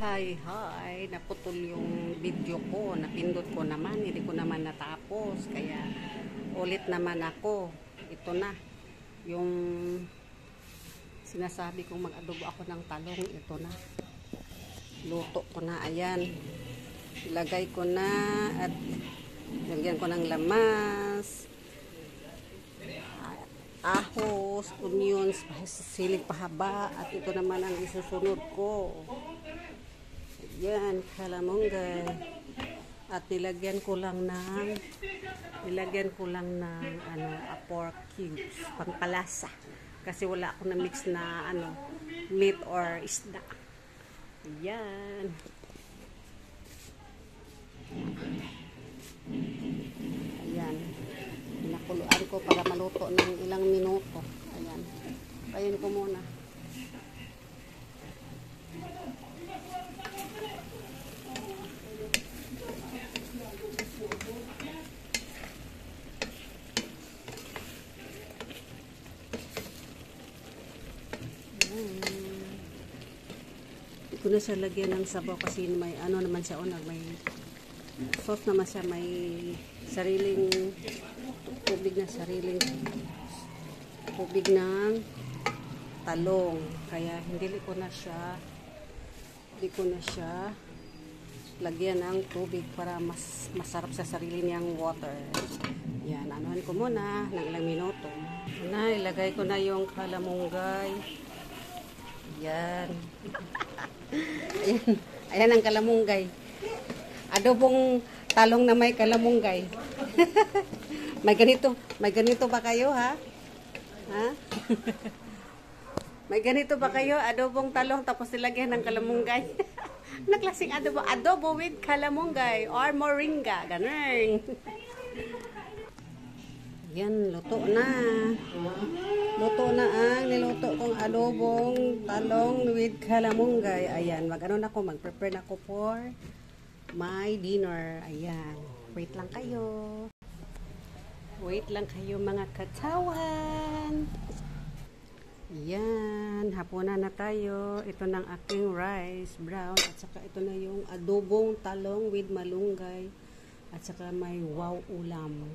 Hi, naputol yung video ko, napindot ko naman, hindi ko naman natapos, kaya ulit naman ako. Ito na, yung sinasabi kong mag-adobo ako ng talong, ito na. Luto ko na, ayan. Ilagay ko na at lagyan ko ng lamas, ahos, onions, siling pahaba, at ito naman ang isusunod ko. Yan, kalamunggay. At nilagyan ko lang ng pork cubes, pangpalasa. Kasi wala akong na-mix na meat or isda. Yan. Ayan. Nakuluan ko para maluto ng ilang minuto. Ayan. Kayin ko muna. Hindi ko na siya lagyan ng sabaw kasi may naman siya may sauce naman siya, may sariling tubig ng talong, kaya hindi ko na siya lagyan ng tubig para mas masarap sa sarili niyang water. Yan, anuhan ko muna ng ilang minuto. Na, ilagay ko na yung kalamunggay. Yan. Ayan ang kalamunggay. Adobong talong na may kalamunggay. May ganito ba kayo, ha? Ha? May ganito ba kayo? Adobong talong tapos nilagyan ng kalamunggay. Naklasing adobo with kalamunggay or moringa. Ganun. Yan, luto na. Luto na ang niluto kong adobong talong with kalamunggay. Ayan, mag-prepare na ako for my dinner. Ayan. Wait lang kayo. Wait lang kayo mga katawan. Ayan, hapunan na tayo. Ito ng aking rice, brown. At saka ito na yung adobong talong with malunggay. At saka may wow ulam.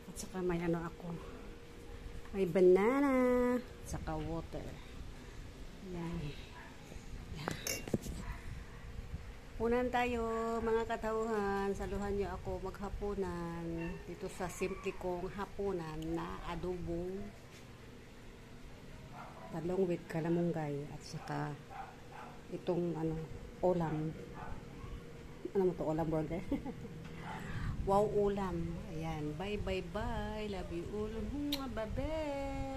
At saka may may banana. At saka water. Ayan. Hapunan tayo mga katauhan. Saluhan nyo ako maghapunan dito sa simple kong hapunan na adobong talong with kalamunggay at saka itong ulam. Ulam burger. Wow ulam. Ayan. Bye. Love you all. Bye.